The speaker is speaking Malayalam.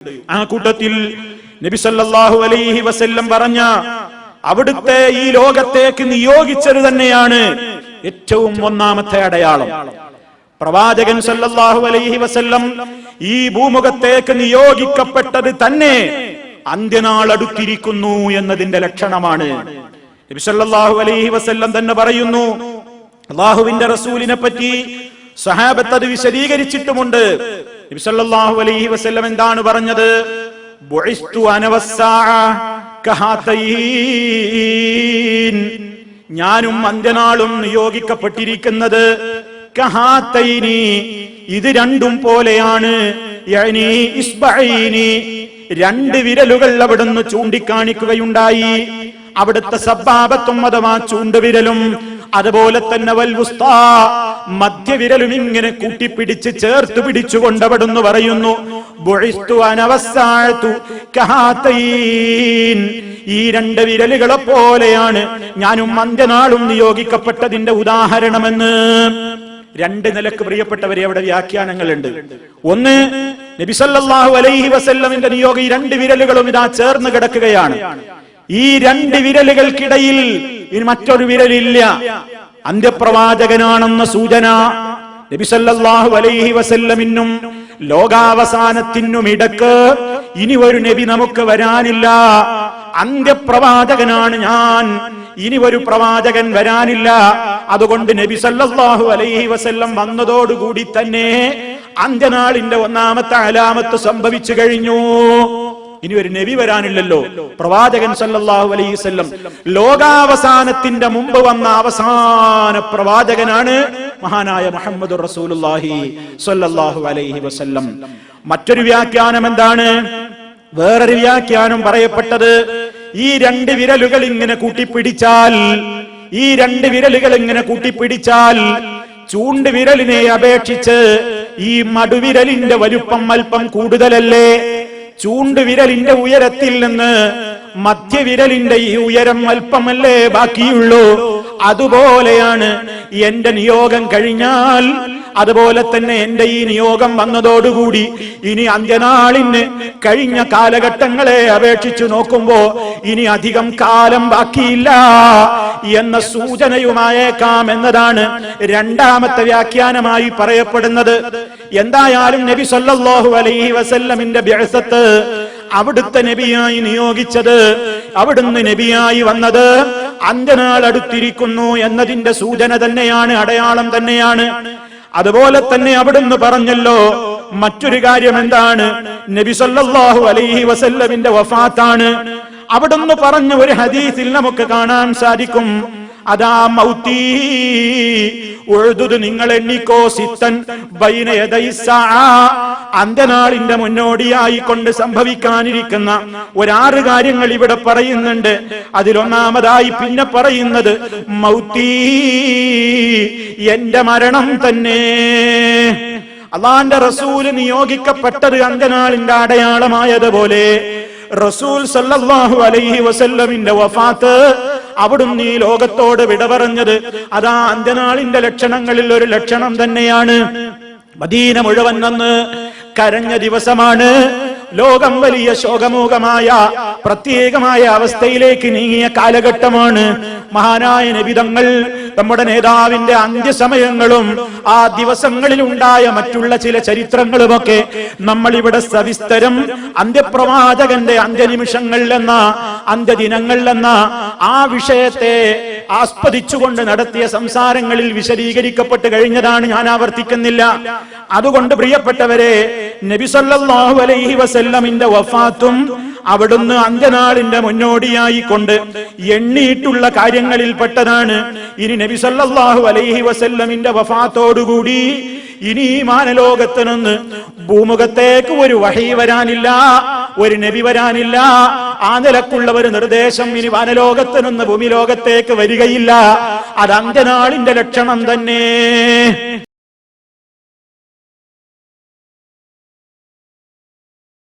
ആ കൂട്ടത്തിൽ നബി സല്ലല്ലാഹു അലൈഹി വസല്ലം പറഞ്ഞ അവിടുത്തെ ഈ ലോകത്തേക്ക് നിയോഗിച്ചത് തന്നെയാണ് ഏറ്റവും ഒന്നാമത്തെ അടയാളം. പ്രവാചകൻ സല്ലല്ലാഹു അലൈഹി വസല്ലം ഈ ഭൂമുഖത്തേക്ക് നിയോഗിക്കപ്പെട്ടത് തന്നെ അന്ത്യനാൾ അടുത്തിരിക്കുന്നു എന്നതിന്റെ ലക്ഷണമാണ്. നബി സല്ലല്ലാഹു അലൈഹി വസല്ലം തന്നെ പറയുന്നു, അല്ലാഹുവിന്റെ റസൂലിനെ പറ്റി സഹാബത്ത് അത് വിശദീകരിച്ചിട്ടുമുണ്ട്. നബി സല്ലല്ലാഹു അലൈഹി വസല്ലം എന്താണ് പറഞ്ഞത്? ബുഇസ്തു അന വസ്സാഅ കഹാതൈൻ, ഞാനും അന്ത്യനാളും നിയോഗിക്കപ്പെട്ടിരിക്കുന്നത് കഹാതൈനി, ഇത് രണ്ടും പോലെയാണ്. യഅനി ഇസ്ബഈനി, രണ്ട് വിരലുകൾ അവിടുന്ന് ചൂണ്ടിക്കാണിക്കുകയുണ്ടായി. അവിടുത്തെ സബ്ബാബത്തും അഥവാ ചൂണ്ടുവിരലും അതുപോലെ തന്നെ വൽ വുസ്താ, മധ്യവിരലും ഇങ്ങനെ കൂട്ടിപ്പിടിച്ച് ചേർത്ത് പിടിച്ചുകൊണ്ട് അവിടുന്ന് പറയുന്നു, ബുഇസ്തു അന വസ്സാഅതു കഹാതൈൻ, ഈ രണ്ട് വിരലുകളെ പോലെയാണ് ഞാനും അന്ത്യനാളും നിയോഗിക്കപ്പെട്ടതിന്റെ ഉദാഹരണമെന്ന്. രണ്ട് നിലക്ക് പ്രിയപ്പെട്ടവരെ അവിടെ വ്യാഖ്യാനങ്ങളുണ്ട്. ഒന്ന്, നബി സല്ലല്ലാഹു അലൈഹി വസല്ലമിന്റെ നിയോഗം ഈ രണ്ട് വിരലുകളും ഇതാ ചേർന്ന് കിടക്കുകയാണ്. ഈ രണ്ട് വിരലുകൾക്കിടയിൽ ഇനി മറ്റൊരു വിരലില്ല. അന്ത്യപ്രവാചകനാണെന്ന സൂചന. നബി സല്ലല്ലാഹു അലൈഹി വസല്ലമിനും ലോകാവസാനത്തിനും ഇടക്ക് ഇനി ഒരു നബി നമുക്ക് വരാനില്ല. അന്ത്യപ്രവാചകനാണ് ഞാൻ, ഇനി ഒരു പ്രവാചകൻ വരാനില്ല. അതുകൊണ്ട് നബി സല്ലല്ലാഹു അലൈഹി വസല്ലം വന്നതോടുകൂടി തന്നെ അന്ത്യനാളിന്റെ ഒന്നാമത്തെ അലാമത്ത് സംഭവിച്ചു കഴിഞ്ഞു. ഇനി ഒരു നബി വരാനില്ലല്ലോ. പ്രവാചകൻ സല്ലല്ലാഹു അലൈഹി വസല്ലം ലോകാവസാനത്തിന്റെ മുമ്പ് വന്ന അവസാന പ്രവാചകനാണ് മഹാനായ മുഹമ്മദുർ റസൂലുള്ളാഹി സ്വല്ലല്ലാഹു അലൈഹി വസല്ലം. മറ്റൊരു വ്യാഖ്യാനം എന്താണ്? വേറൊരു വ്യാഖ്യാനം പറയപ്പെട്ടത്, ഈ രണ്ട് വിരലുകൾ ഇങ്ങനെ കൂട്ടിപ്പിടിച്ചാൽ, ഈ രണ്ട് വിരലുകൾ ഇങ്ങനെ കൂട്ടിപ്പിടിച്ചാൽ ചൂണ്ടുവിരലിനെ അപേക്ഷിച്ച് ഈ മടുവിരലിന്റെ വലുപ്പം അല്പം കൂടുതലല്ലേ? ചൂണ്ടുവിരലിന്റെ ഉയരത്തിൽ നിന്ന് മധ്യവിരലിന്റെ ഈ ഉയരം അല്പമല്ലേ ബാക്കിയുള്ളൂ? അതുപോലെയാണ് എന്റെ നിയോഗം കഴിഞ്ഞാൽ, അതുപോലെ തന്നെ എന്റെ ഈ നിയോഗം വന്നതോടുകൂടി ഇനി അന്ത്യനാളിന് കഴിഞ്ഞ കാലഘട്ടങ്ങളെ അപേക്ഷിച്ചു നോക്കുമ്പോ ഇനി അധികം കാലം ബാക്കിയില്ല എന്ന സൂചനയുമായേക്കാം എന്നതാണ് രണ്ടാമത്തെ വ്യാഖ്യാനമായി പറയപ്പെടുന്നത്. എന്തായാലും നബി സല്ലല്ലാഹു അലൈഹി വസല്ലമിന്റെ ബിഅസത്ത്, അവിടുത്തെ നബിയായി നിയോഗിച്ചത്, അവിടുന്ന് നബിയായി വന്നത് അന്ത്യനാൾ അടുത്തിരിക്കുന്നു എന്നതിന്റെ സൂചന തന്നെയാണ്, അടയാളം തന്നെയാണ്. അതുപോലെ തന്നെ അവിടുന്ന് പറഞ്ഞല്ലോ മറ്റൊരു കാര്യം എന്താണ്? നബി സല്ലല്ലാഹു അലൈഹി വസല്ലമിന്റെ വഫാത്താണ്. അവിടുന്ന് പറഞ്ഞ ഒരു ഹദീസിൽ നമുക്ക് കാണാൻ സാധിക്കും, അതാ മൗതി ഉഅ്ദുദ്, നിങ്ങൾ എണ്ണിക്കോ, സിത്തൻ ബൈന യദൈസാ, അന്ത്യനാളിന്റെ മുന്നോടിയായി കൊണ്ട് സംഭവിക്കാനിരിക്കുന്ന ഒരാറ് കാര്യങ്ങൾ ഇവിടെ പറയുന്നുണ്ട്. അതിലൊന്നാമതായി പിന്നെ പറയുന്നത് മൗതി, എന്റെ മരണം തന്നെ. അല്ലാഹുവിന്റെ റസൂല് നിയോഗിക്കപ്പെട്ടത് അന്ത്യനാളിന്റെ അടയാളമായതുപോലെ റസൂൽ സല്ലല്ലാഹു അലൈഹി വസല്ലമിന്റെ വഫാത്ത്, അവിടുന്ന് ഈ ലോകത്തോട് വിട പറഞ്ഞത് അതാ അന്ത്യനാളിന്റെ ലക്ഷണങ്ങളിൽ ഒരു ലക്ഷണം തന്നെയാണ്. മദീന മുഴുവൻ അന്ന് കരഞ്ഞ ദിവസമാണ്. ലോകം വലിയ ശോകമൂകമായ പ്രത്യേകമായ അവസ്ഥയിലേക്ക് നീങ്ങിയ കാലഘട്ടമാണ്. മഹാനായ നബിതങ്ങൾ, നമ്മുടെ നേതാവിന്റെ അന്ത്യസമയങ്ങളും ആ ദിവസങ്ങളിൽ ഉണ്ടായ മറ്റുള്ള ചില ചരിത്രങ്ങളുമൊക്കെ നമ്മൾ ഇവിടെ സവിസ്തരം അന്ത്യപ്രവാചകന്റെ അന്ത്യനിമിഷങ്ങൾ എന്ന അന്ത്യദിനങ്ങൾ എന്ന ആ വിഷയത്തെ ആസ്പദിച്ചുകൊണ്ട് നടത്തിയ സംസാരങ്ങളിൽ വിശദീകരിക്കപ്പെട്ട് കഴിഞ്ഞതാണ്. ഞാൻ ആവർത്തിക്കുന്നില്ല. അതുകൊണ്ട് പ്രിയപ്പെട്ടവരെ, നബി സല്ലല്ലാഹു അലൈഹി വസല്ലമിന്റെ വഫാത്തും അവിടുന്ന് അന്ത്യനാളിന്റെ മുന്നോടിയായി കൊണ്ട് എണ്ണിയിട്ടുള്ള കാര്യങ്ങളിൽ പെട്ടതാണ്. ഇനി നബി സല്ലല്ലാഹു അലൈഹി വസല്ലമിന്റെ വഫാത്തോടുകൂടി ഇനി മാനലോകത്ത് നിന്ന് ഭൂമുഖത്തേക്ക് ഒരു വഹി വരാനില്ല, ഒരു നബി വരാനില്ല. ആ നിലക്കുള്ള ഒരു നിർദ്ദേശം ഇനി വാനലോകത്ത് നിന്ന് ഭൂമിലോകത്തേക്ക് വരികയില്ല. അത് അന്ത്യനാളിന്റെ ലക്ഷണം തന്നെ.